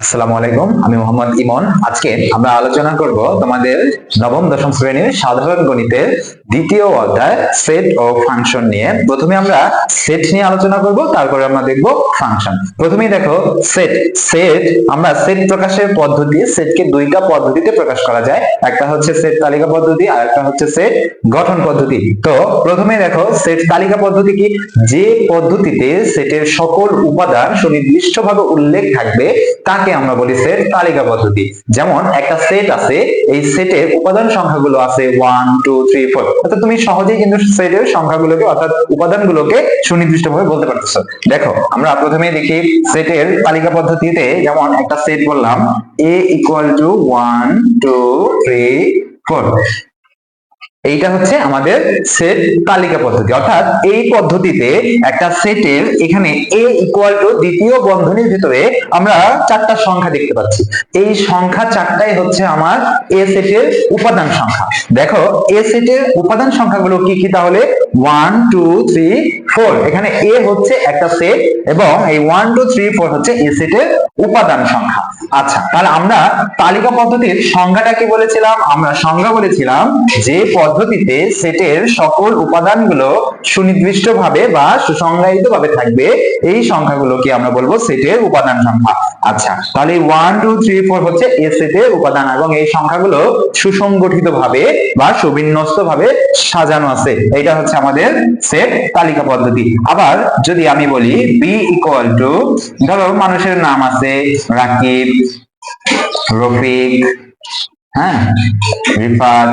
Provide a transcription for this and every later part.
আসসালামু আলাইকুম, আমি মোহাম্মদ ইমন। আজকে আমরা আলোচনা করব তোমাদের নবম দশম শ্রেণীর সাধারণ গণিতের দ্বিতীয় অধ্যায় সেট ও ফাংশন নিয়ে। প্রথমে আমরা সেট নিয়ে আলোচনা করব, তারপরে আমরা দেখব ফাংশন। প্রথমেই দেখো সেট। আমরা সেট প্রকাশের পদ্ধতি, সেটকে দুইটা পদ্ধতিতে প্রকাশ করা যায়। একটা হচ্ছে সেট তালিকা পদ্ধতি আর একটা হচ্ছে সেট গঠন পদ্ধতি। তো প্রথমে দেখো সেট তালিকা পদ্ধতি কি, যে পদ্ধতিতে সেটের সকল উপাদান সুনির্দিষ্টভাবে উল্লেখ থাকবে তাকে আমরা বলি সেট তালিকা পদ্ধতি। যেমন একটা সেট আছে, এই সেটের উপাদান সংখ্যাগুলো আছে 1 2 3 4। অর্থাৎ তুমি সহজেই কিন্তু সেটের সংখ্যাগুলোকে অর্থাৎ উপাদানগুলোকে সুনির্দিষ্টভাবে বলতে পারতেছো। দেখো আমরা প্রথমে দেখি সেটের তালিকা পদ্ধতিতে, যেমন একটা সেট বললাম a equal to 1 2 3 4। এইটা হচ্ছে আমাদের সেট তালিকা পদ্ধতি। অর্থাৎ এই পদ্ধতিতে একটা সেটের এখানে a ইকুয়াল টু দ্বিতীয় বন্ধনীর ভিতরে আমরা চারটা সংখ্যা দেখতে পাচ্ছি। এই সংখ্যা চারটাই হচ্ছে আমার a সেটের উপাদান সংখ্যা। দেখো a সেটের উপাদান সংখ্যাগুলো কি কি, তাহলে 1 2 3 4। এখানে a হচ্ছে একটা সেট এবং এই 1 2 3 4 হচ্ছে a সেটের উপাদান সংখ্যা। আচ্ছা, তাহলে আমরা তালিকা পদ্ধতির সংজ্ঞাটা কি বলেছিলাম? আমরা সংজ্ঞা বলেছিলাম যে পদ্ধতিতে সেটের সকল উপাদানগুলো সুনির্দিষ্টভাবে বা সুসংজ্ঞায়িতভাবে থাকবে, এই সংখ্যাগুলোকে আমরা বলবো সেটের উপাদান সংখ্যা। আচ্ছা, তাহলে 1 2 3 4 হচ্ছে এ সেটের উপাদান এবং এই সংখ্যাগুলো সুসংগঠিতভাবে বা সুবিন্যস্তভাবে সাজানো আছে। এটা হচ্ছে আমাদের সেট তালিকা পদ্ধতি। আবার যদি আমি বলি b ইকুয়াল টু, ধরো মানুষের নাম আছে রাকিব, রফিক, হ্যাঁ, রিফাত,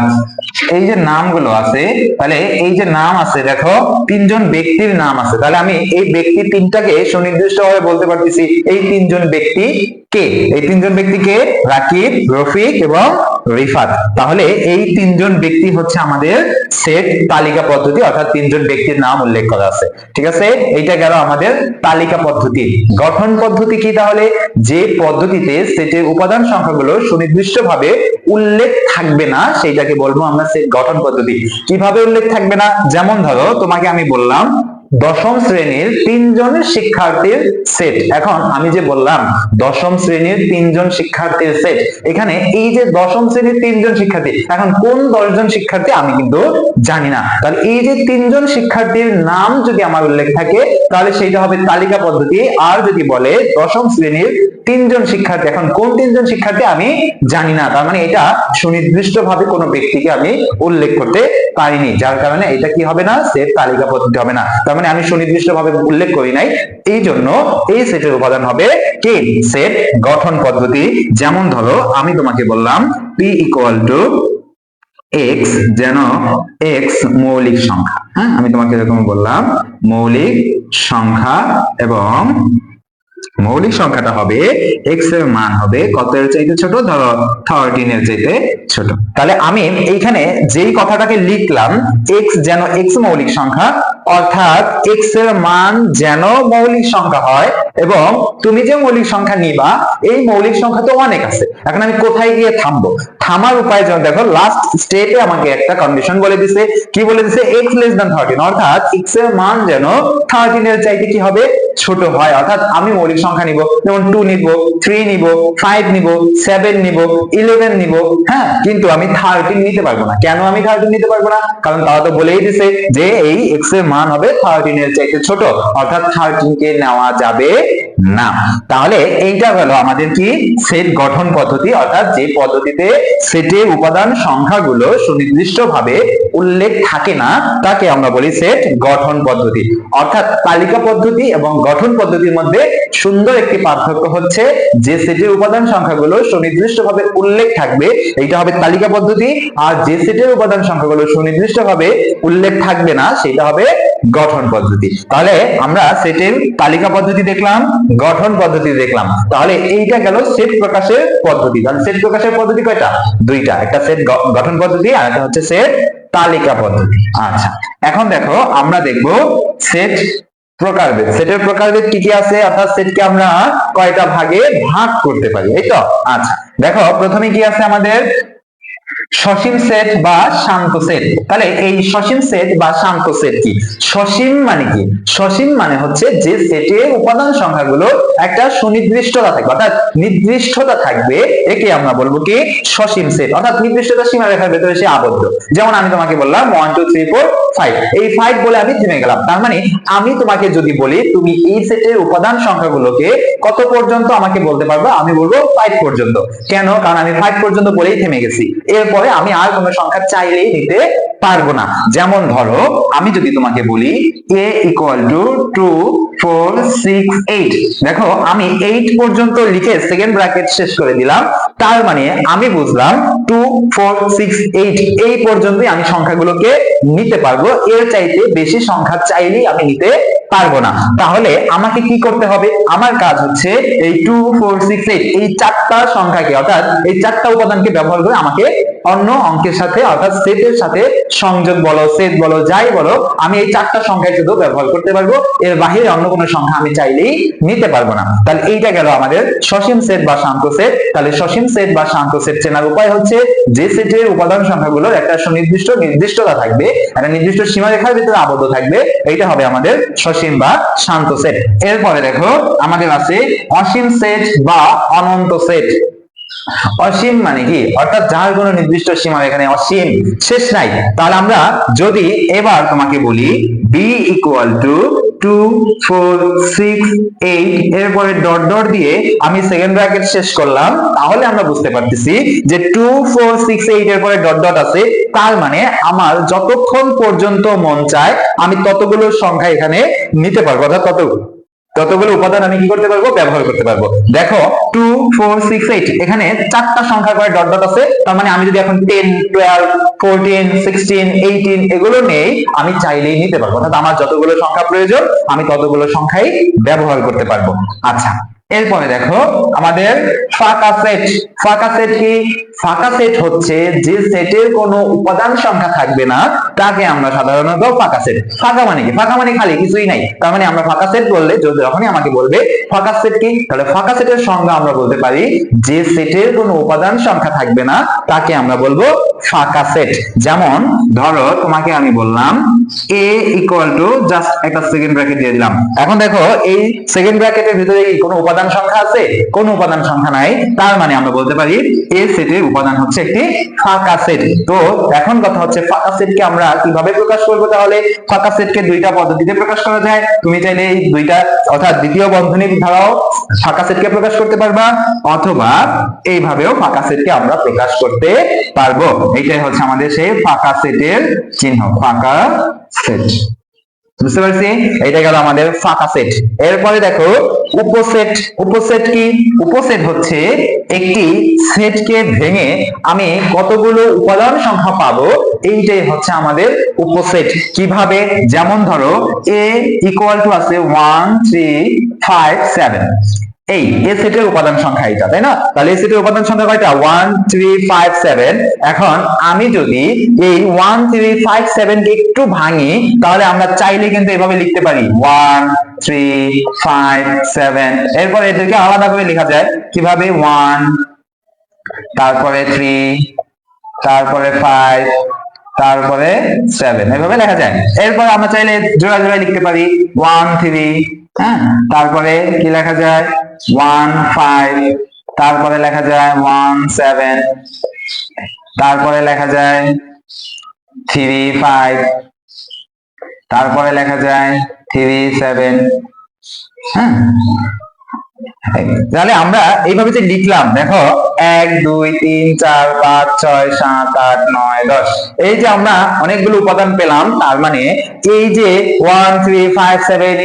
এই যে নামগুলো আছে, তাহলে এই যে নাম আছে, দেখো তিনজন ব্যক্তির নাম আছে। তাহলে আমি এই ব্যক্তি তিনটাকে সুনির্দিষ্টভাবে বলতে পারতেছি এই তিনজন ব্যক্তি কে। এই তিনজন ব্যক্তি কে? রাকিব, রফিক এবং রিফাত। তাহলে এই তিনজন ব্যক্তি হচ্ছে আমাদের সেট তালিকা পদ্ধতি, অর্থাৎ তিনজন ব্যক্তির নাম উল্লেখ করা আছে। ঠিক আছে, এইটা গেল আমাদের তালিকা পদ্ধতি। গঠন পদ্ধতি কি তাহলে? যে পদ্ধতিতে সেটের উপাদান সংখ্যাগুলো সুনির্দিষ্টভাবে উল্লেখ থাকবে না সেইটাকে বলবো আমরা সেট গঠন পদ্ধতি। কিভাবে উল্লেখ থাকবে না? যেমন ধরো তোমাকে আমি বললাম দশম শ্রেণীর তিনজন শিক্ষার্থীর সেট। এখন আমি যে বললাম দশম শ্রেণীর তিনজন শিক্ষার্থীর সেট, এখানে এই যে দশম শ্রেণীর তিনজন শিক্ষার্থী, এখন কোন 10 জন শিক্ষার্থী আমি কিন্তু জানি না। তাহলে এই যে তিনজন শিক্ষার্থীর নাম যদি আমার উল্লেখ থাকে তাহলে সেইটা হবে তালিকা পদ্ধতি। আর যদি বলে দশম শ্রেণীর তিনজন শিক্ষার্থী, এখন কোন তিনজন শিক্ষার্থী আমি জানি না, তার মানে এটা সুনির্দিষ্টভাবে কোনো ব্যক্তিকে আমি উল্লেখ করতে পারিনি, যার কারণে এটা কি হবে না? সেট তালিকা পদ্ধতি হবে না। তার মানে আমি সুনির্দিষ্টভাবে উল্লেখ করি নাই, এই জন্য এই সেটের উপাদান হবে কি? সেট গঠন পদ্ধতি। যেমন ধরো আমি তোমাকে বললাম p ইকুয়াল টু x, যেন x মৌলিক সংখ্যা। হ্যাঁ, আমি তোমাকে এরকম বললাম মৌলিক সংখ্যা এবং মৌলিক সংখ্যাটা হবে x এর মান হবে কত এর চাইতে ছোট? ধরো 13 এর চাইতে ছোট। তাহলে আমি এইখানে যেই কথাটাকে লিখলাম x যেন x মৌলিক সংখ্যা, অর্থাৎ x এর মান যেন মৌলিক সংখ্যা হয় এবং তুমি যে মৌলিক সংখ্যা নিবা এই মৌলিক সংখ্যা তো অনেক আছে। এখন আমি কোথায় গিয়ে থামবো? থামার উপায় যেন, দেখো লাস্ট স্টেপে আমাকে একটা কন্ডিশন বলে দিছে। কি বলে দিছে? x লেস দ্যান 13, অর্থাৎ x এর মান যেন 13 এর চাইতে কি হবে? ছোট হয়। অর্থাৎ আমি মৌলিক সংখ্যা নিব, যেমন 2 নিব, 3 নিব, 5 নিব, 7 নিব, 11 নিব, হ্যাঁ, কিন্তু আমি 13 নিতে পারবো না। কেন আমি 13 নিতে পারবো না? কারণ তারা তো বলেই দিছে যে এই x এর মান হবে 13 এর চাইতে ছোট, অর্থাৎ 13 কে নেওয়া যাবে না। তাহলে এইটা হলো আমাদের কি? সেট গঠন পদ্ধতি, অর্থাৎ যে পদ্ধতিতে সেটের উপাদান সংখ্যাগুলো সুনির্দিষ্টভাবে উল্লেখ থাকে না তাকে আমরা বলি সেট গঠন পদ্ধতি। অর্থাৎ তালিকা পদ্ধতি এবং গঠন পদ্ধতির মধ্যে সুন্দর একটি পার্থক্য হচ্ছে যে সেটের উপাদান সংখ্যাগুলো সুনির্দিষ্টভাবে উল্লেখ থাকবে এইটা হবে তালিকা পদ্ধতি, আর যে সেটের উপাদান সংখ্যাগুলো সুনির্দিষ্টভাবে উল্লেখ থাকবে না সেটা হবে গঠন পদ্ধতি। তাহলে আমরা সেটের তালিকা পদ্ধতি দেখলাম, গঠন পদ্ধতি দেখলাম। তাহলে এইটা গেল সেট প্রকাশের পদ্ধতি। তাহলে সেট প্রকাশের পদ্ধতি কয়টা? দুইটা, একটা সেট গঠন পদ্ধতি আর একটা হচ্ছে সেট তালিকা পদ্ধতি। আচ্ছা, এখন দেখো আমরা দেখবো সেট প্রকারভেদ। সেটের প্রকারভেদ কি কি আছে, অর্থাৎ সেটকে আমরা কয়টা ভাগে ভাগ করতে পারি, এই তো। আচ্ছা, দেখো প্রথমে কি আছে আমাদের সসীম সেট বা শান্ত সেট। তাহলে এই সসীম সেট বা শান্ত সেট কি? সসীম মানে কি? সসীম মানে হচ্ছে যে সেটের উপাদান সংখ্যাগুলো একটা সুনির্দিষ্টতা থাকবে, অর্থাৎ নির্দিষ্টতা থাকবে, একে আমরা বলবো কি? সসীম সেট। অর্থাৎ নির্দিষ্টতা সীমারেখার ভেতরে সে আবদ্ধ। যেমন আমি তোমাকে বললাম 1 2 3 4 5, এই 5 বলে আমি থেমে গেলাম। তার মানে আমি তোমাকে যদি বলি তুমি এই সেটের উপাদান সংখ্যাগুলোকে কত পর্যন্ত আমাকে বলতে পারবে, আমি বলবো 5 পর্যন্ত। কেন? কারণ আমি 5 পর্যন্ত বলেই থেমে গেছি, এরপরে আমি আর কোনো সংখ্যা চাইলেই নিতে পারবো না। যেমন ধরো আমি যদি তোমাকে বলি a equal to 2 4 6 8, দেখো আমি 8 পর্যন্ত লিখে সেকেন্ড ব্র্যাকেট শেষ করে দিলাম। তার মানে আমি বুঝলাম 2 4 6 8 এই পর্যন্তই আমি সংখ্যাগুলোকে নিতে পারবো, এর চাইতে বেশি সংখ্যা চাইলেই আমি নিতে পারবো না। তাহলে আমাকে কি করতে হবে? আমার কাজ হচ্ছে এই 2 4 6 8 এই চারটা সংখ্যাকে, অর্থাৎ এই চারটা উপাদানকে ব্যবহার করে আমাকে অন্য অঙ্কের সাথে, অর্থাৎ সেটের সাথে সংযোগ বলো, সেট বলো, যাই বলো, আমি এই চারটা সংখ্যা শুধু ব্যবহার করতে পারবো, এর বাইরে অন্য কোনো সংখ্যা আমি চাইলেই নিতে পারবো না। তাহলে এইটা গেল আমাদের সসীম সেট বা শান্ত সেট। তাহলে সসীম সেট বা শান্ত সেট চেনার উপায় হচ্ছে যে সেটের উপাদান সংখ্যাগুলোর একটা সুনির্দিষ্ট নির্দিষ্টতা থাকবে, একটা নির্দিষ্ট সীমারেখার ভিতরে আবদ্ধ থাকবে, এইটা হবে আমাদের সসীম বা শান্ত সেট। এরপরে দেখো আমাদের আছে অসীম সেট বা অনন্ত সেট। অসীম মানে কি? অর্থাৎ যার কোনো নির্দিষ্ট সীমা এখানে অসীম, শেষ নাই। তাহলে আমরা যদি এবার তোমাকে বলি b equal to 2 4 6 8 এরপরে ডট ডট দিয়ে আমি সেকেন্ড ব্র্যাকেট শেষ করলাম, তাহলে আমরা বুঝতে পারতেছি যে 2 4 6 8 এর পরে ডট ডট আছে, তার মানে আমার যতক্ষণ পর্যন্ত মন চায় আমি ততগুলো সংখ্যা এখানে নিতে পারবো, অর্থাৎ ততগুলো উপাদান আমি কি করতে পারবো? ব্যবহার করতে পারবো। দেখো 2 4 6 8 এখানে চারটা সংখ্যার পরে ডট ডট আছে, তার মানে আমি যদি এখন 10 12 14 16 18 এগুলো নেই, আমি চাইলেই নিতে পারবো, অর্থাৎ আমার যতগুলো সংখ্যা প্রয়োজন আমি ততগুলো সংখ্যাই ব্যবহার করতে পারবো। আচ্ছা, এরপরে দেখো আমাদের ফাঁকা সেট। ফাঁকা সেট কি? ফাঁকা সেট হচ্ছে যে সেটের কোনো উপাদান সংখ্যা থাকবে না, তাকে আমরা সাধারণত ফাঁকা সেট। ফাঁকা মানে কি? ফাঁকা মানে খালি, কিছুই নাই। তার মানে আমরা ফাঁকা সেট বললে যখনই আমাকে বলবে ফাঁকা সেট কি, তাহলে ফাঁকা সেটের সংজ্ঞা আমরা বলতে পারি যে সেটের কোনো উপাদান সংখ্যা থাকবে না তাকে আমরা বলবো ফাঁকা সেট। যেমন ধরো তোমাকে আমি বললাম a equal to, জাস্ট একটা সেকেন্ড ব্র্যাকেট দিয়ে দিলাম। এখন দেখো এই সেকেন্ড ব্র্যাকেটের ভিতরে কি কোনো উপাদান সংখ্যা আছে? কোনো উপাদান সংখ্যা নাই, তার মানে আমরা বলতে পারি এই সেটের উপাদান হচ্ছে একটি ফাঁকা সেট। তো এখন কথা হচ্ছে ফাঁকা সেটকে আমরা কিভাবে প্রকাশ করব? তাহলে ফাঁকা সেটকে দুইটা পদ্ধতিতে প্রকাশ করা যায়। তুমি চাইলে এই দুইটা, অর্থাৎ দ্বিতীয় বন্ধনীর ধারাও ফাঁকা সেটকে প্রকাশ করতে পারবা, অথবা এইভাবেও ফাঁকা সেটকে আমরা প্রকাশ করতে পারবো। এইটাই হচ্ছে আমাদের সেই ফাঁকা সেটের চিহ্ন, ফাঁকা সেট। বুঝতে পারছি? এটা গেল আমাদের ফাঁকা সেট। এরপরে দেখো উপসেট। উপসেট কি? উপসেট হচ্ছে একটি সেটকে ভেঙে আমি কতগুলো উপাদান সংখ্যা পাবো, এইটাই হচ্ছে আমাদের উপসেট। কিভাবে? যেমন ধরো a ইকুয়াল টু আছে 1 3 5 7, এই এ সেটের উপাদান সংখ্যা এটা, তাই না? তাহলে এই সেটের উপাদান সংখ্যা কয়টা? 1 3 5 7। এখন আমি যদি এই 1 3 5 7 কে একটু ভাঙি, তাহলে আমরা চাইলে কিন্তু এভাবে লিখতে পারি 1 3 5 7। এরপর এদেরকে আলাদা করে লেখা যায় কিভাবে? 1, তারপরে 3, তারপরে 5, তারপরে 7, এভাবে লেখা যায়। এরপর আমরা চাইলে জোড়া জোড়া লিখতে পারি 1 3, হ্যাঁ, তারপরে কি লেখা যায়? 1 5, তারপরে লেখা যায় 1 7, তারপরে লেখা যায় 3 5, তারপরে লেখা যায় 3 7। হ্যাঁ, তাহলে আমরা এইভাবে যে লিখলাম, দেখো 1 2 3 4 5 6 7 8 9 10, এই যে আমরা অনেকগুলো উপাদান পেলাম, তার মানে এই যে 1 3 5 7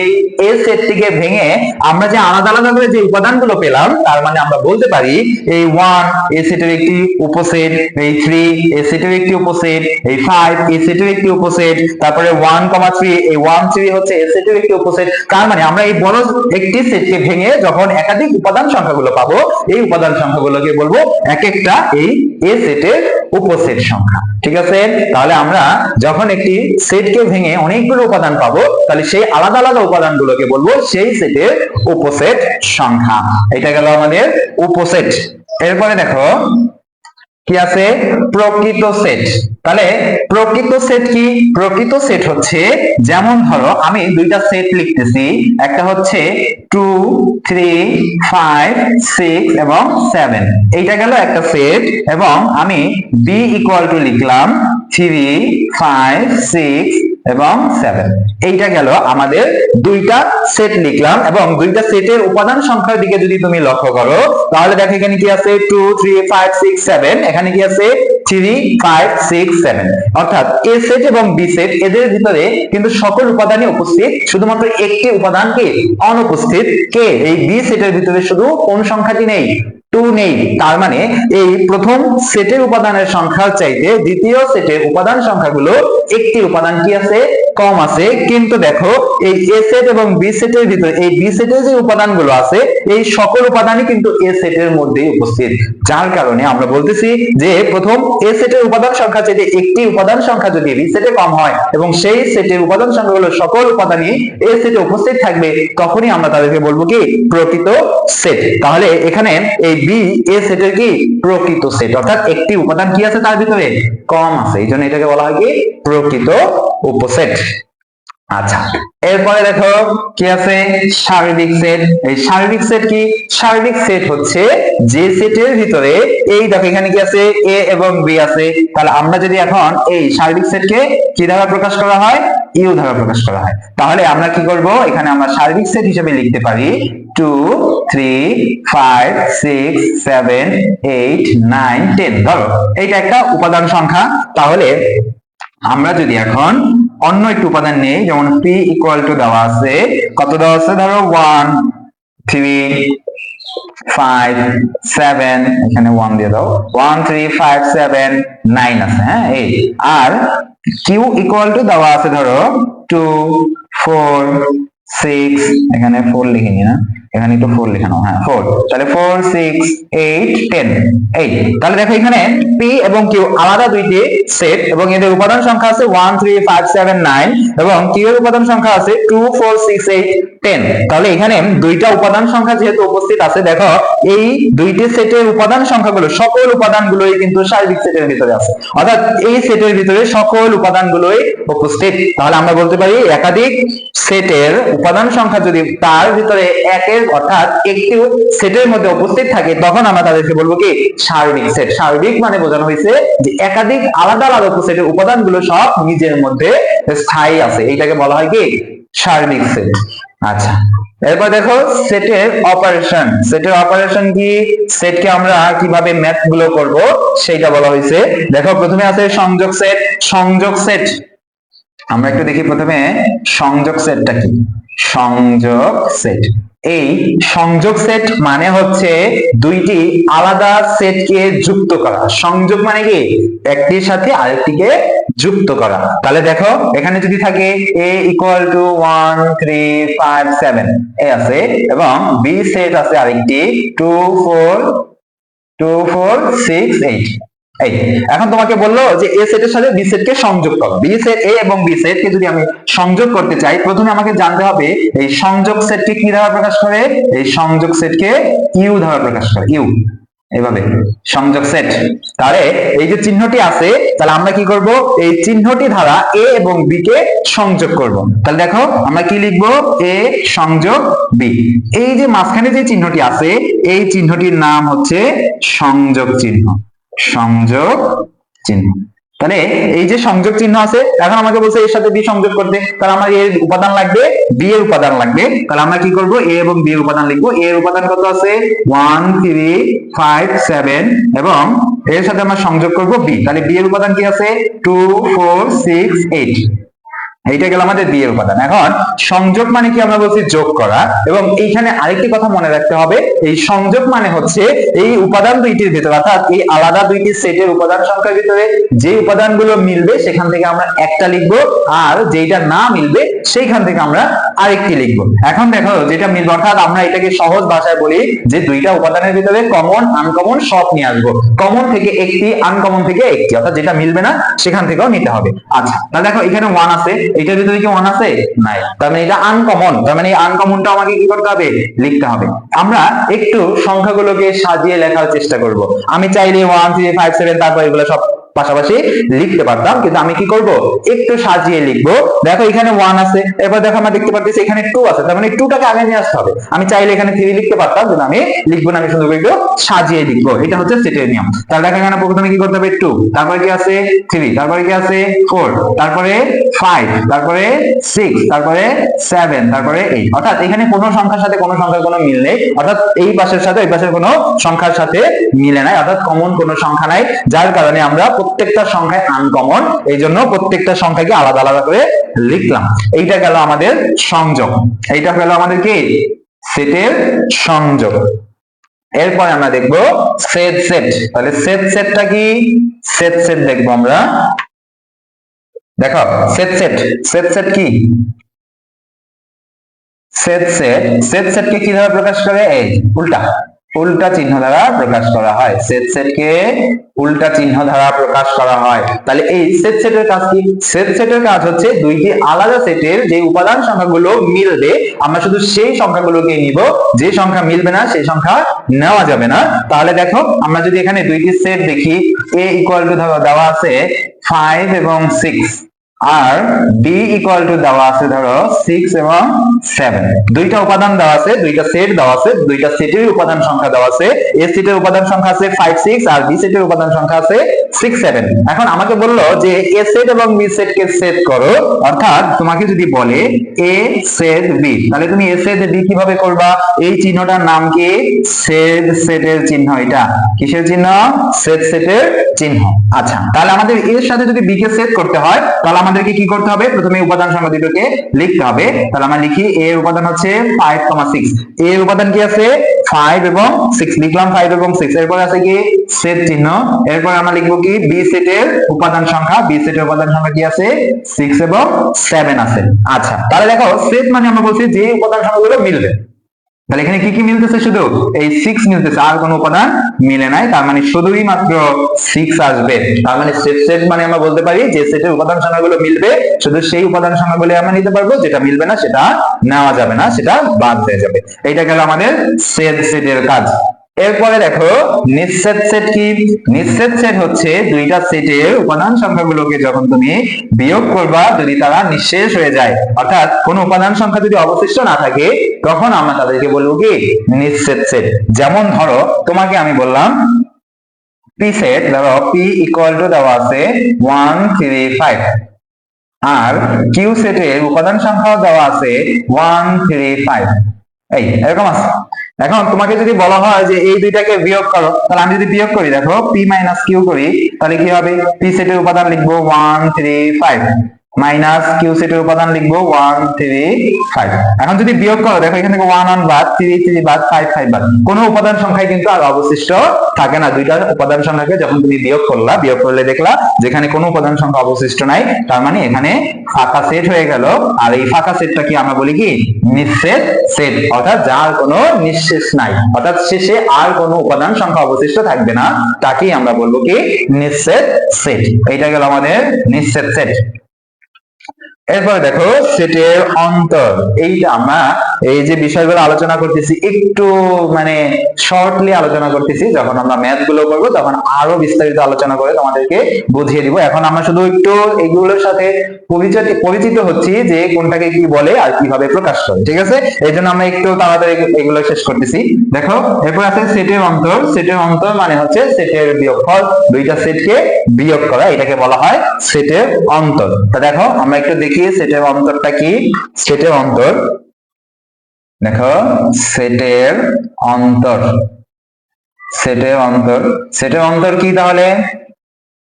এই সেটটিকে ভেঙে আমরা যে আলাদা আলাদা করে যে উপাদানগুলো পেলাম, তার মানে আমরা বলতে পারি এই 1 এই সেটের একটি উপসেট, এই 3 এই সেটের একটি উপসেট, এই 5 এই সেটের একটি উপসেট, তারপরে 1 3 এই 1 3 হচ্ছে এই সেটের একটি উপসেট। তার মানে আমরা এই বড় একটি সেটকে ভেঙে যখন একাধিক উপাদান সংখ্যাগুলো পাবো, এই উপাদান সংখ্যাগুলোকে বলবো এক একটা এই এ সেটের উপসেট সংখ্যা। ঠিক আছে? তাহলে আমরা যখন একটি সেটকে ভেঙে অনেকগুলো উপাদান পাবো, তাহলে সেই আলাদা আলাদা উপাদানগুলোকে বলবো সেই সেটের উপসেট সংখ্যা। এটা গেল আমাদের উপসেট। এরপরে দেখো কি আছে? প্রকৃত সেট। তাহলে প্রকৃত সেট কি? প্রকৃত সেট হচ্ছে, যেমন ধরো আমি দুইটা সেট লিখতেছি, একটা হচ্ছে 2 3 5 6 এবং 7, এইটা গেল একটা সেট। এবং আমি b ইকুয়াল টু লিখলাম 3 5 6 এবং 7, এইটা গেল আমাদের দুইটা সেট লিখলাম। এবং দুইটা সেটের উপাদান সংখ্যার দিকে যদি তুমি লক্ষ্য করো, তাহলে দেখো এখানে কি আছে? 2 3 5 6 7, এখানে কি আছে? 3 5 6 7। অর্থাৎ এ সেট এবং বি সেট, এদের ভিতরে কিন্তু সকল উপাদানই উপস্থিত, শুধুমাত্র একটি উপাদান কি অনুপস্থিত। কে? এই বি সেটের ভিতরে শুধু কোন সংখ্যাটি নেই? 2 নেই। তার মানে এই প্রথম সেটের উপাদানের সংখ্যার চাইতে দ্বিতীয় সেটের উপাদান সংখ্যাগুলো একটি উপাদান কি আছে? কম আছে। কিন্তু দেখো এই এ সেট এবং বি সেটের ভিতরে এই বি সেটের যে উপাদানগুলো আছে, এই সকল উপাদানই কিন্তু এ সেটের মধ্যেই উপস্থিত। যার কারণে আমরা বলতেছি যে প্রথম এ সেটের উপাদান সংখ্যা চাইতে একটি উপাদান সংখ্যা যদি বি সেটে কম হয় এবং সেই সেটের উপাদান সংখ্যাগুলো সকল উপাদানই এ সেটে উপস্থিত থাকবে, তখনই আমরা তাদেরকে বলবো কি? প্রকৃত সেট। তাহলে এখানে এই বি এ সেটের কি? প্রকৃত সেট। অর্থাৎ একটি উপাদান কি আছে তার ভিতরে? কম আছে, এই জন্য এটাকে বলা হয় কি? প্রকৃত উপসেট। আচ্ছা, এরপরে দেখো কি আছে? সার্বিক সেট। এই সার্বিক সেট কি? সার্বিক সেট হচ্ছে যে সেটের ভিতরে, এই দেখো এখানে কি আছে? এ এবং বি আছে। তাহলে আমরা যদি এখন এই সার্বিক সেটকে কি দ্বারা প্রকাশ করা হয়? ইউ দ্বারা প্রকাশ করা হয়। তাহলে আমরা কি করব? এখানে আমরা সার্বিক সেট হিসেবে লিখতে পারি 2 3 5 6 7 8 9 10। ধরো এইটা একটা উপাদান সংখ্যা। তাহলে আমরা যদি এখন অন্য একটি উপাদান নেই, যেমন p ইকুয়াল টু দেওয়া আছে, কত দেওয়া আছে? ধরো 1 3 5 7, এখানে 1 দিয়ে দাও, 1 3 5 7 9 আছে। হ্যাঁ, এই। আর q ইকুয়াল টু দেওয়া আছে ধরো 2 4 6, এখানে 4 লিখিনি না, এখানে একটু 4 লেখানো। হ্যাঁ 4, তাহলে 4 6 8 10 8। তাহলে দেখো এখানে p এবং q আলাদা দুইটি সেট এবং এদের উপাদান সংখ্যা আছে 1 3 5 7 9 এবং q এর উপাদান সংখ্যা আছে 2 4 6 8 10। তাহলে এখানে দুইটা উপাদান সংখ্যা যেহেতু উপস্থিত আছে, দেখো এই দুইটি সেটের উপাদান সংখ্যাগুলো, সকল উপাদানগুলোই কিন্তু সার্বিক সেটের ভিতরে আছে। অর্থাৎ এই সেটের ভিতরে সকল উপাদানগুলোই উপস্থিত। তাহলে আমরা বলতে পারি একাধিক সেটের উপাদান সংখ্যা যদি তার ভিতরে একের অর্থাৎ একটি সেটের মধ্যে উপস্থিত থাকে, তখন আমরা তাদেরকে বলবো কি? সার্বিক সেট। সার্বিক মানে বোঝানো হয়েছে যে একাধিক আলাদা আলাদা উপসেটের উপাদানগুলো সব নিজের মধ্যে স্থায়ী আছে, এইটাকে বলা হয় কি? সার্বিক সেট। আচ্ছা, এরপর দেখো সেটের অপারেশন। সেটের অপারেশন কি? সেটকে আমরা কিভাবে ম্যাথ গুলো করব সেইটা বলা হয়েছে। দেখো প্রথমে আছে সংযোগ সেট। সংযোগ সেট আমরা একটু দেখি প্রথমে সংযোগ সেটটা কি। সংযোগ সেট, এই সংযোগ সেট মানে হচ্ছে দুইটি আলাদা সেটকে যুক্ত করা। সংযোগ মানে কি? একটির সাথে আরেকটিকে যুক্ত করা। তাহলে দেখো এখানে যদি থাকে a ইকুয়াল টু 1 3 5 7 এ আছে এবং b সেট আছে আরেকটি 2 4 6 8। এখন তোমাকে বললো যে এ সেটের সাথে বি সেটকে সংযোগ করো। বি সেট এ এবং বি সেটকে যদি আমি সংযোগ করতে চাই, প্রথমে আমাকে জানতে হবে এই সংযোগ সেটকে কি দ্বারা প্রকাশ করে? এই সংযোগ সেটকে ইউ দ্বারা প্রকাশ করে। ইউ, এইভাবে সংযোগ সেট। তাহলে এই যে চিহ্নটি আছে, তাহলে আমরা কি করব? এই চিহ্নটি দ্বারা এ এবং বি কে সংযোগ করব। তাহলে দেখো আমরা কি লিখবো? এ সংযোগ বি। এই যে মাঝখানে যে চিহ্নটি আছে, এই চিহ্নটির নাম হচ্ছে সংযোগ চিহ্ন। সংযোগ চিহ্ন। তাহলে এই যে সংযোগ চিহ্ন আছে, এখন আমাকে বলছে এর সাথে বি সংযোগ করতে, তাহলে আমার এর উপাদান লাগবে, বি এর উপাদান লাগবে। তাহলে আমরা কি করব? এ এবং বি এর উপাদান লিখবো। এ এর উপাদান কত আছে? 1 3 5 7 এবং এর সাথে আমরা সংযোগ করব বি। তাহলে বি এর উপাদান কি আছে? 2 4 6 8। এইটা গেল আমাদের বি এর উপাদান। এখন সংযোগ মানে কি? আমরা বলছি যোগ করা। এবং এইখানে আরেকটি কথা মনে রাখতে হবে, এই সংযোগ মানে হচ্ছে এই উপাদান দুইটির ভিতরে, অর্থাৎ এই আলাদা দুইটি সেটের উপাদান সংখ্যার ভিতরে যে উপাদানগুলো মিলবে সেখান থেকে আমরা একটা লিখবো, আর যেটা না মিলবে সেইখান থেকে আমরা আরেকটি লিখবো। এখন দেখো যেটা মিলবে, অর্থাৎ আমরা এটাকে সহজ ভাষায় বলি যে দুইটা উপাদানের ভিতরে কমন আনকমন সব নিয়ে আসবো। কমন থেকে একটি, আনকমন থেকে একটি, অর্থাৎ যেটা মিলবে না সেখান থেকেও নিতে হবে। আচ্ছা, তাহলে দেখো এখানে 1 আছে, এটার ভিতরে কি 1 আছে? নাই, তার মানে এটা আনকমন। তার মানে এই আনকমনটা আমাকে কি করতে হবে? লিখতে হবে। আমরা একটু সংখ্যাগুলোকে সাজিয়ে লেখার চেষ্টা করব। আমি চাইলে 1 3 5 7 তারপর এগুলো সব পাশাপাশি লিখতে পারতাম, কিন্তু আমি কি করব? একটু সাজিয়ে লিখবো। দেখো এখানে 1 আছে, এবার দেখো আমরা দেখতে পাচ্ছি এখানে 2 আছে, তার মানে 2 টাকে আগে নিয়ে আসতে হবে। আমি চাইলে এখানে 3 লিখতে পারতাম, কিন্তু আমি লিখবো না, আমি সুন্দর করে একটু সাজিয়ে লিখবো। এটা হচ্ছে সেটের নিয়ম। তাহলে দেখো এখানে প্রথমে কি করতে হবে? 2, তারপরে কি আছে? 3, তারপরে কি আছে? 4, তারপরে 5, তারপরে 6, তারপরে 7, তারপরে 8। অর্থাৎ এখানে কোনো সংখ্যার সাথে কোনো সংখ্যার কোনো মিল নেই, অর্থাৎ এই পাশের সাথে এই পাশের কোনো সংখ্যার সাথে মিলে নাই, অর্থাৎ কমন কোনো সংখ্যা নাই, যার কারণে আমরা প্রত্যেকটা সংখ্যায় আনকমন, এই জন্য প্রত্যেকটা সংখ্যাকে আলাদা আলাদা করে লিখলাম। এইটা গেল আমাদের সংযোগ, এইটা গেল আমাদের কি? সেটের সংযোগ। এরপর আমরা দেখবো সেট সেট। তাহলে সেট সেটটা কি? সেট সেট দেখবো আমরা। দেখো সেট সেট, সেট সেট কি? সেট সেট, সেট সেটকে কিভাবে প্রকাশ করে? এই উল্টা উল্টা চিহ্ন দ্বারা প্রকাশ করা হয়। সেট সেটকে উল্টা চিহ্ন দ্বারা প্রকাশ করা হয়। তাহলে এই সেট সেটের কাজ কি? সেট সেটের কাজ হচ্ছে দুইটি আলাদা সেটের যে উপাদান সংখ্যাগুলো মিলবে, আমরা শুধু সেই সংখ্যাগুলোকে নিব, যে সংখ্যা মিলবে না সেই সংখ্যা নেওয়া যাবে না। তাহলে দেখো আমরা যদি এখানে দুইটি সেট দেখি, a ইকুয়াল টু ধরো দেওয়া আছে 5 এবং 6, আর b ইকুয়াল টু দেওয়া আছে ধরো 6 এবং 7। দুইটা উপাদান দেওয়া আছে, দুইটা সেট দেওয়া আছে, দুইটা সেটের উপাদান সংখ্যা দেওয়া আছে। a সেটের উপাদান সংখ্যা আছে 5 6, আর b সেটের উপাদান সংখ্যা আছে 6 7। এখন আমাকে বললো যে a সেট এবং b সেটকে সেট করো, অর্থাৎ তোমাকে যদি বলে a সেট b, তাহলে তুমি a সেট b কিভাবে করবা? এই চিহ্নটার নাম কি? সেট সেটের চিহ্ন। এটা কিসের চিহ্ন? সেট সেটের চিহ্ন। আচ্ছা, তাহলে আমাদের এর সাথে যদি b কে সেট করতে হয়, তাহলে আমাদেরকে কি করতে হবে? প্রথমে উপাদান সংখ্যা দুটোকে লিখতে হবে। তাহলে আমরা লিখি a এর উপাদান হচ্ছে 5, 6। a এর উপাদান কি আছে? 5 এবং 6, লিখলাম 5 এবং 6। এরপর আছে কি? সেট চিহ্ন। এরপর আমরা লিখবো কি? b সেটের উপাদান সংখ্যা। b সেটের উপাদান সংখ্যা কি আছে? 6 এবং 7 আছে। আচ্ছা, তাহলে দেখো সেট মানে আমরা বলছি যে উপাদান সংখ্যাগুলো মিলবে। তাহলে এখানে কি কি মিলতেছে? শুধু এই 6 মিলতেছে, আর কোনো উপাদান মিলে নাই, তার মানে শুধুই মাত্র 6 আসবে। তার মানে সেট সেট মানে আমরা বলতে পারি যে সেটের উপাদান সংখ্যাগুলো মিলবে, শুধু সেই উপাদান সংখ্যাগুলো আমরা নিতে পারবো, যেটা মিলবে না সেটা নেওয়া যাবে না, সেটা বাদ হয়ে যাবে। এইটা গেল আমাদের সেট সেটের কাজ। এরপরে দেখো নিঃছেদ সেট কি? নিঃছেদ সেট হচ্ছে দুইটা সেটের উপাদান সংখ্যাগুলোকে যখন তুমি বিয়োগ করবা, যদি তারা নিঃশেষ হয়ে যায়, অর্থাৎ কোনো উপাদান সংখ্যা যদি অবশিষ্ট না থাকে, তখন আমরা তাদেরকে বলবো কি? নিঃছেদ সেট। যেমন ধরো তোমাকে আমি বললাম p সেট, ধরো p ইকুয়াল টু দেওয়া আছে 1 3 5, আর q সেটের উপাদান সংখ্যাও দেওয়া আছে 1 3 5, এই এরকম আছে। এখন তোমাকে যদি বলা হয় যে এই দুইটাকে বিয়োগ করো, তাহলে আমি যদি বিয়োগ করি, দেখো p মাইনাস q করি, তাহলে কি হবে? p সেটের উপাদান লিখবো 1 3 5, মাইনাস q সেটের উপাদান লিখবো 1 3 5। এখন যদি বিয়োগ করো, দেখো এখান থেকে 1 1 বাদ, 3 3 বাদ, 5 5 বাদ, কোনো উপাদান সংখ্যায় কিন্তু আর অবশিষ্ট থাকে না। দুইটা উপাদান সংখ্যাকে যখন তুমি বিয়োগ করলা, বিয়োগ করলে দেখলা যেখানে কোনো উপাদান সংখ্যা অবশিষ্ট নাই, তার মানে এখানে ফাঁকা সেট হয়ে গেল। আর এই ফাঁকা সেটটা কি আমরা বলি কি? নিঃছেদ সেট, অর্থাৎ যার কোনো নিঃশেষ নাই, অর্থাৎ শেষে আর কোনো উপাদান সংখ্যা অবশিষ্ট থাকবে না, তাকেই আমরা বলবো কি? নিঃছেদ সেট। এইটা গেল আমাদের নিঃছেদ সেট। এরপরে দেখো সেটের অন্তর। এইটা আমরা এই যে বিষয়গুলো আলোচনা করতেছি, একটু মানে শর্টলি আলোচনা করতেছি, যখন আমরা ম্যাথ গুলো করবো তখন আরো বিস্তারিত আলোচনা করে তোমাদেরকে বুঝিয়ে দিব। এখন আমরা শুধু একটু এগুলোর সাথে পরিচিত হচ্ছি যে কোনটাকে কি বলে আর কিভাবে প্রকাশ করে, ঠিক আছে? এই জন্য আমরা একটু তাড়াতাড়ি এগুলো শেষ করতেছি। দেখো এরপর আছে সেটের অন্তর। সেটের অন্তর মানে হচ্ছে সেটের বিয়োগফল, দুইটা সেটকে বিয়োগ করা, এটাকে বলা হয় সেটের অন্তর। তো দেখো আমরা একটু দেখি সেটের অন্তরটা কি। সেটের অন্তর, দেখো সেটের অন্তর, সেটের অন্তর, সেটের অন্তর কি? তাহলে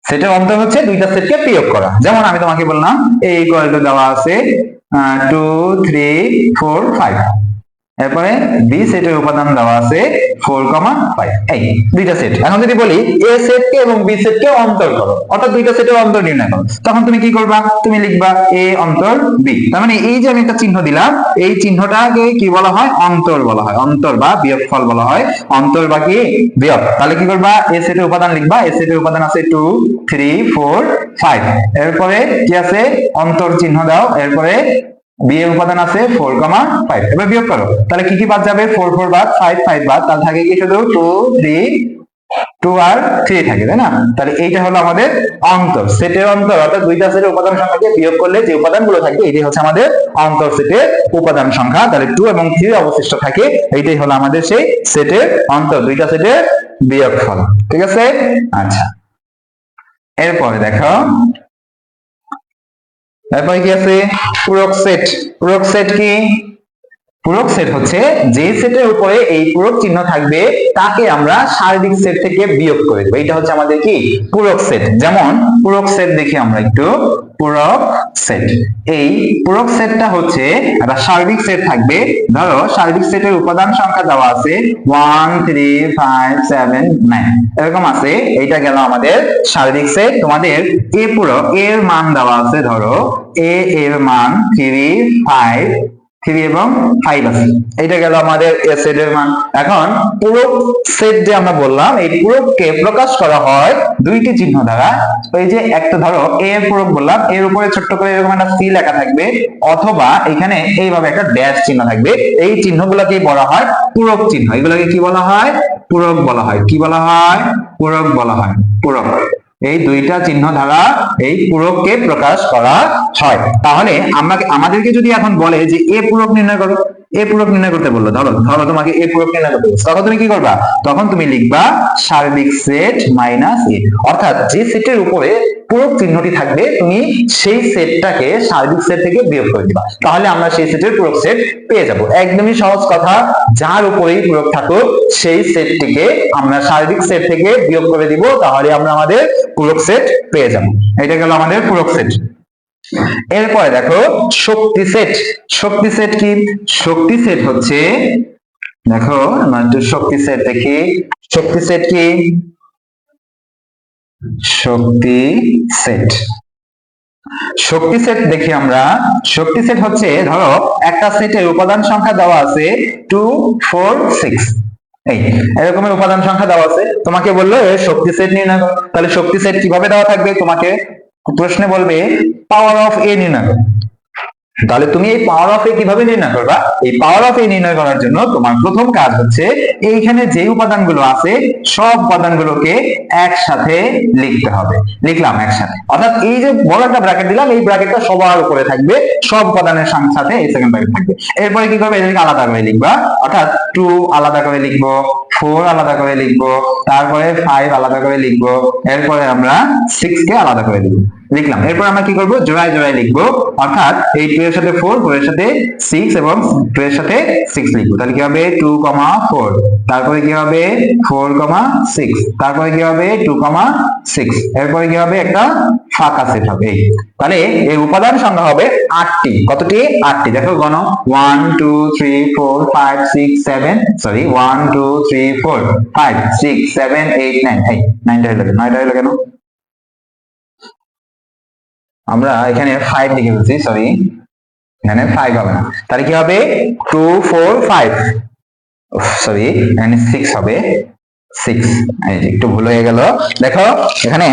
সেটের অন্তর হচ্ছে দুইটা সেটকে বিয়োগ করা। যেমন আমি তোমাকে বললাম a ইকুয়াল টু দেওয়া আছে 2 3 4 5, এরপরে বি সেটের উপাদান দেওয়া আছে 4,5। এই দুইটা সেট। এখন যদি বলি এ সেটকে এবং বি সেটকে অন্তর করো, অর্থাৎ দুইটা সেটের অন্তর নির্ণয় করো, তখন তুমি কি করবা? তুমি লিখবা এ অন্তর বি। তার মানে এই যে আমি একটা চিহ্ন দিলাম, এই চিহ্নটাকে কি বলা হয়? অন্তর বলা হয়, অন্তর বা বিয়োগফল বলা হয়। অন্তর বা কি বিয়োগ। তাহলে কি করবা? এ সেটের উপাদান লিখবা। এ সেটের উপাদান আছে 2 3 4 5। এরপরে কি আছে? অন্তর চিহ্ন দাও। এরপরে বি এর উপাদান আছে 4,5। এবার বিয়োগ করো, তাহলে কি কি বাদ যাবে? 4 4 বাদ, 5 5 বাদ, তাহলে থাকে কি শুধু 2 3 2 আর 3 থাকে, তাই না? তাহলে এইটা হলো আমাদের অন্তর, সেটের অন্তর, অর্থাৎ দুইটা সেটের উপাদান সংখ্যাকে বিয়োগ করলে যে উপাদানগুলো থাকবে এটাই হচ্ছে আমাদের অন্তর সেটের উপাদান সংখ্যা। তাহলে 2 এবং 3 অবশিষ্ট থাকে, এইটাই হলো আমাদের সেই সেটের অন্তর, দুইটা সেটের বিয়োগফল। ঠিক আছে? আচ্ছা, এরপরে দেখো, এরপরে কি আছে? পূরক সেট। পূরক সেট কি? পূরক সেট হচ্ছে যে সেটের উপরে এই পূরক চিহ্ন থাকবে তাকে আমরা সার্বিক সেট থেকে বিয়োগ করে দেব, এটা হচ্ছে আমাদের কি? পূরক সেট। যেমন পূরক সেট দেখি আমরা একটু। পূরক সেট, এই পূরক সেটটা হচ্ছে একটা সার্বিক সেট থাকবে। ধরো সার্বিক সেটের উপাদান সংখ্যা দেওয়া আছে 1 3 5 7 9 এরকম আছে। এইটা গেল আমাদের সার্বিক সেট। তোমাদের এ পূরক এর মান দেওয়া আছে, ধরো এ এর মান 3 5 3 এবং 5 আছে, এটা গেল আমাদের এ সেটের মান। এখন পূরক সেট যে আমরা বললাম, এই পূরককে প্রকাশ করা হয় দুইটি চিহ্ন দ্বারা। এই যে একটা ধরো এ এর পূরক বললাম, এর উপরে ছোট্ট করে এরকম একটা সি লেখা থাকবে, অথবা এখানে এইভাবে একটা ড্যাশ চিহ্ন থাকবে। এই চিহ্নগুলোকে বলা হয় পূরক চিহ্ন। এগুলোকে কি বলা হয়? পূরক বলা হয়। কি বলা হয়? পূরক বলা হয়। পূরক। এই দুইটা চিহ্ন দ্বারা এই পূরককে প্রকাশ করা হয়। তাহলে আমাদেরকে যদি এখন বলে যে এ পূরক নির্ণয় করো, এ পূরক নির্ণয় করতে বললো, ধরো তোমাকে এ পূরক নির্ণয় করতে বলছে, তখন তুমি কি করবা? তখন তুমি লিখবা সার্বিক সেট মাইনাস এ, অর্থাৎ যে সেটের উপরে পূরক চিহ্নটি থাকবে তুমি সেই সেটটাকে সার্বিক সেট থেকে বিয়োগ করে দিবা, তাহলে আমরা সেই সেটের পূরক সেট পেয়ে যাব। একদমই সহজ কথা, যার উপরেই পূরক থাকুক সেই সেটটিকে আমরা সার্বিক সেট থেকে বিয়োগ করে দিব, তাহলে আমরা আমাদের পূরক সেট পেয়ে যাব। এটা গেল আমাদের পূরক সেট। এরপরে দেখো শক্তি সেট। শক্তি সেট কি? শক্তি সেট হচ্ছে, দেখো আমরা একটু শক্তি সেট দেখি। শক্তি সেট কি? শক্তি সেট, শক্তি সেট দেখি আমরা। শক্তি সেট হচ্ছে, ধরো একটা সেটের উপাদান সংখ্যা দেওয়া আছে 2 4 6, এই এরকমের উপাদান সংখ্যা দেওয়া আছে, তোমাকে বললো এর শক্তি সেট নির্ণয় করো। তাহলে শক্তি সেট কিভাবে দেওয়া থাকবে? তোমাকে প্রশ্নে বলবে পাওয়ার অফ এ নির্ণয় করো। তাহলে তুমি এই পাওয়ার অফ এ কিভাবে নির্ণয় করবা? এই পাওয়ার অফ এ নির্ণয় করার জন্য তোমার প্রথম কাজ হচ্ছে এইখানে যে উপাদানগুলো আছে সব উপাদানগুলোকে একসাথে লিখতে হবে। লিখলাম একসাথে, অর্থাৎ এই যে বড় একটা ব্র্যাকেট দিলাম, এই ব্র্যাকেটটা সবার উপরে থাকবে, সব উপাদানের সাথে এই সেকেন্ড ব্র্যাকেট থাকবে। এরপরে কি করবে? এদেরকে আলাদা করে লিখবা, অর্থাৎ 2 আলাদা করে লিখবো, 4 আলাদা করে লিখবো, তারপরে 5 আলাদা করে লিখবো, এরপরে আমরা 6 কে আলাদা করে লিখলাম। এরপর আমরা কি করব? জোড়ায় জোড়ায় লিখবো, অর্থাৎ এই 2 এর সাথে 4, 4 এর সাথে 6 এবং 2 এর সাথে 6 লিখবো। তাহলে কি হবে? 2, 4, তারপরে কি হবে? 4, 6, তারপরে কি হবে? 2, 6, এরপরে কি হবে? একটা ফাঁকা সেট হবে। তাহলে এই উপাদান সংখ্যা হবে 8টি। কতটি? 8টি। দেখো গণ 1 2 3 4 5 6 7, সরি 1 2 3 4 5 6 7 8 9, এই 9টা হলো, 9টা হলো কেন? আমরা এখানে 5 লিখে ফেলছি, সরি এখানে 5 হবে না, তাহলে কি হবে? 2 4 5, সরি এখানে 6 হবে, 6, এই যে একটু ভুল হয়ে গেল। দেখো এখানে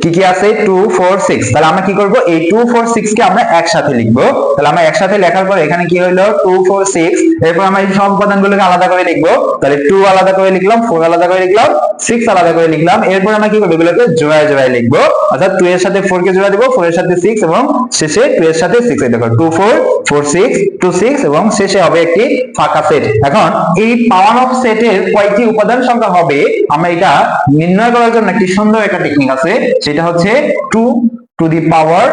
কি কি আছে? 2 4 6, তাহলে আমরা কি করব? এই 2 4 6 কে আমরা একসাথে লিখবো। তাহলে আমরা একসাথে লেখার পর এখানে কি হলো? 2 4 6, এরপর আমরা এই সব উপাদানগুলোকে আলাদা করে লিখবো। তাহলে 2 আলাদা করে লিখলাম, 4 আলাদা করে লিখলাম, 6 আলাদা করে লিখলাম। এরপর আমরা কি করব? এগুলোকে জোড়ায় জোড়ায় লিখবো, অর্থাৎ 2 এর সাথে 4 কে জোড়া দিব, 4 এর সাথে 6 এবং শেষে 2 এর সাথে 6। এই দেখো 2 4 4 6 2 6 এবং শেষে হবে একটি ফাঁকা সেট। এখন এই পাওয়ার অফ সেটের কয়টি উপাদান সংখ্যা হবে আমরা এটা নির্ণয় করার জন্য একটি সুন্দর একটা টেকনিক আছে, সেটা হচ্ছে 2 টু দি পাওয়ার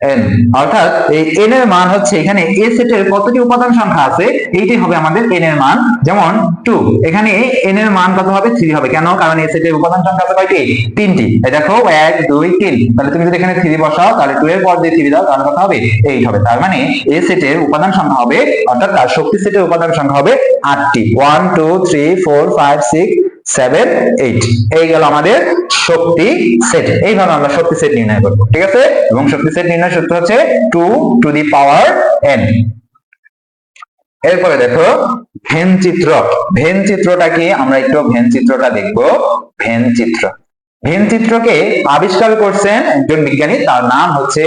n, অর্থাৎ এই n এর মান হচ্ছে এখানে a সেটের কতটি উপাদান সংখ্যা আছে এইটাই হবে আমাদের n এর মান। যেমন 2, এখানে n এর মান কত হবে? 3 হবে। কেন? কারণ a সেটের উপাদান সংখ্যা আছে কয়টি? 3টি। এই দেখো 1 2 3, তাহলে তুমি যদি এখানে 3 বসাও তাহলে 2 এর পর দিয়ে 3 দাও তাহলে কত হবে? 8 হবে। তার মানে a সেটের উপাদান সংখ্যা হবে, অর্থাৎ তার শক্তি সেটের উপাদান সংখ্যা হবে 8টি। 1 2 3 4 5 6 7 8, এই গেল আমাদের শক্তি সেট। এইভাবে আমরা শক্তি সেট নির্ণয় করব, ঠিক আছে? এবং শক্তি সেট নির্ণয় সূত্র হচ্ছে 2 টু দি পাওয়ার n। এরপরে দেখো ভেন চিত্র। ভেন চিত্রটা কি? আমরা একটু ভেন চিত্রটা দেখব। ভেন চিত্র, ভেন চিত্রকে আবিষ্কার করছেন একজন বিজ্ঞানী, তার নাম হচ্ছে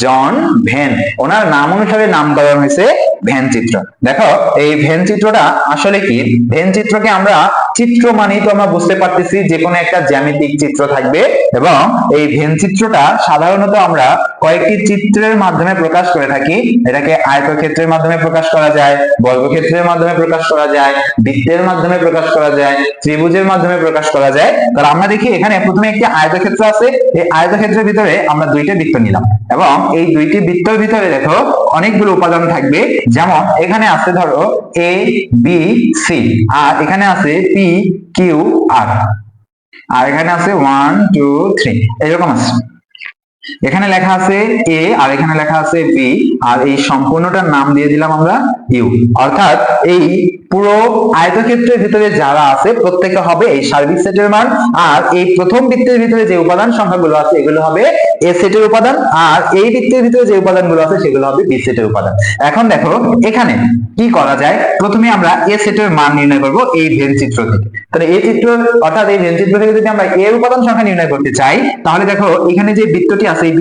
জন ভেন। ওনার নাম অনুসারে নামকরণ হয়েছে ভেন চিত্র। দেখো এই ভেন চিত্রটা আসলে কি? ভেন চিত্রকে আমরা চিত্র মানেই তো আমরা বুঝতে পারতেছি যে কোনো একটা জ্যামিতিক চিত্র থাকবে, এবং এই ভেন চিত্রটা সাধারণত আমরা কয়েকটি চিত্রের মাধ্যমে প্রকাশ করে থাকি। এটাকে আয়তক্ষেত্রের মাধ্যমে প্রকাশ করা যায়, বর্গক্ষেত্রের মাধ্যমে প্রকাশ করা যায়, বৃত্তের মাধ্যমে প্রকাশ করা যায়, ত্রিভুজের মাধ্যমে প্রকাশ করা যায়। তাহলে আমরা দেখি এখানে প্রথমে একটি আয়তক্ষেত্র আছে, এই আয়তক্ষেত্রের ভিতরে আমরা দুইটা বৃত্ত নিলাম, এবং এই দুইটি বৃত্তের ভিতরে দেখো অনেকগুলো উপাদান থাকবে। যেমন এখানে আছে ধরো a b c, আর এখানে আছে p q r, আর এখানে আছে 1 2 3, এরকম আছে। এখানে লেখা আছে a আর এখানে লেখা আছে b, আর এই সম্পূর্ণটার নাম দিয়ে দিলাম আমরা u। অর্থাৎ এই পুরো আয়তক্ষেত্রের ভিতরে যারা আছে প্রত্যেকটা হবে এই সার্বিক সেটের মান, আর এই প্রথম বৃত্তের ভিতরে যে উপাদান সংখ্যাগুলো আছে এগুলো হবে a সেটের উপাদান, আর এই বৃত্তের ভিতরে যে উপাদানগুলো আছে সেগুলো হবে b সেটের উপাদান। এখন দেখো এখানে কি করা যায়? প্রথমে আমরা a সেটের মান নির্ণয় করব এই ভেন চিত্র থেকে। তাহলে এই চিত্র, অর্থাৎ এই ভেন চিত্র থেকে যদি আমরা a এর উপাদান সংখ্যা নির্ণয় করতে চাই, তাহলে দেখো এখানে যে বৃত্তটি আছে এই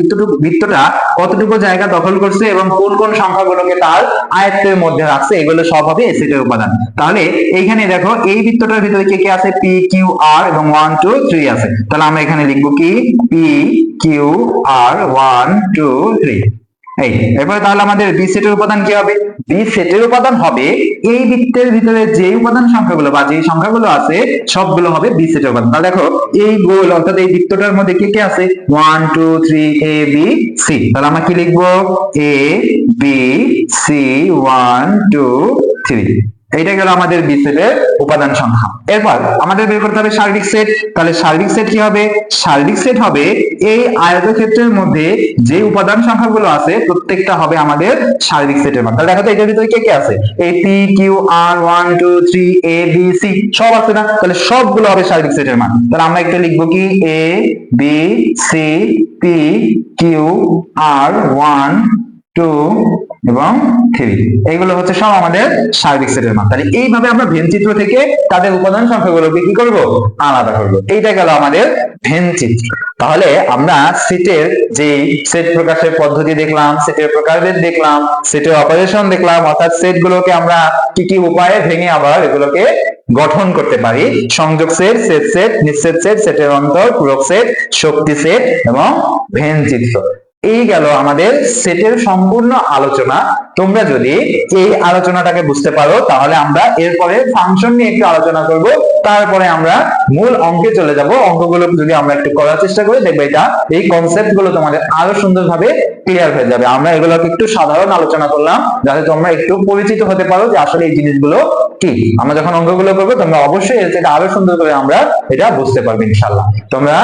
বৃত্তটা কতটুকু জায়গা দখল করছে এবং কোন কোন সংখ্যাগুলোকে তার আয়ত্তের মধ্যে রাখছে, এগুলো সব হবে a সেটের উপাদান। তাহলে এইখানে দেখো এই বৃত্তটার ভিতরে কে কে আছে? p q r এবং 1 2 3 আছে। তাহলে আমরা এখানে লিখবো কি? p q r 1 2 3। এরপরে তাহলে আমাদের বি সেটের উপাদান কি হবে? বি সেটের উপাদান হবে এই বৃত্তের ভিতরে যে উপাদান সংখ্যাগুলো বা যে সংখ্যাগুলো আছে সবগুলো হবে বি সেটের উপাদান। তাহলে দেখো এই গোল, অর্থাৎ এই বৃত্তটার মধ্যে কে কে আছে? 1 2 3 a b c। তাহলে আমরা কি লিখবো? a b c 1 2 3। এইটা গেল আমাদের বি সেটের উপাদান সংখ্যা। এরপর আমাদের বের করতে হবে সার্বিক সেট। তাহলে সার্বিক সেট কি হবে? সার্বিক সেট হবে এই আয়তক্ষেত্রের মধ্যে যে উপাদান সংখ্যাগুলো আছে প্রত্যেকটা হবে আমাদের সার্বিক সেটের মান। তাহলে দেখো তো এটার ভিতরে কে কে আছে? এই p q r 1 2 3 a b c সব আছে না? তাহলে সবগুলো হবে সার্বিক সেটের মান। তাহলে আমরা একটা লিখবো কি? a b c p q r 1 2 এবং 3, এইগুলো হচ্ছে সব আমাদের সার্বিক সেটের মান। তাহলে এইভাবে আমরা ভেন চিত্র থেকে তাদের উপাদান সংখ্যাগুলোকে কি করব? আলাদা করব। এইটা গেল আমাদের ভেন চিত্র। তাহলে আমরা সেটের যে সেট প্রকাশের পদ্ধতি দেখলাম, সেটের প্রকারভেদ দেখলাম, সেটের অপারেশন দেখলাম, অর্থাৎ সেটগুলোকে আমরা কি কি উপায়ে ভেঙে আবার এগুলোকে গঠন করতে পারি। সংযোগ সেট, সেট সেট, নিঃছেদ সেট, সেটের অন্তর, পূরক সেট, শক্তি সেট এবং ভেন চিত্র। এই গেল আমাদের সেটের সম্পূর্ণ আলোচনা। তোমরা যদি এই আলোচনাটাকে বুঝতে পারো তাহলে আমরা এরপরে ফাংশন নিয়ে একটু আলোচনা করব, তারপরে আমরা মূল অঙ্কে চলে যাব। অঙ্কগুলো যদি আমরা একটু করার চেষ্টা করি দেখবে এটা এই কনসেপ্ট গুলো তোমাদের আরো সুন্দরভাবে ক্লিয়ার হয়ে যাবে। আমরা এগুলোকে একটু সাধারণ আলোচনা করলাম যাতে তোমরা একটু পরিচিত হতে পারো যে আসলে এই জিনিসগুলো কি। আমরা যখন অঙ্কগুলো করবো তোমরা অবশ্যই এটা আরো সুন্দর করে আমরা এটা বুঝতে পারবে ইনশাআল্লাহ। তোমরা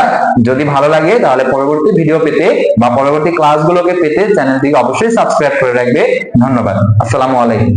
যদি ভালো লাগে তাহলে পরবর্তী ভিডিও পেতে বা পরবর্তী ক্লাসগুলোকে পেতে চ্যানেলটিকে অবশ্যই সাবস্ক্রাইব করে রাখবে। ধন্যবাদ। আসসালামু আলাইকুম।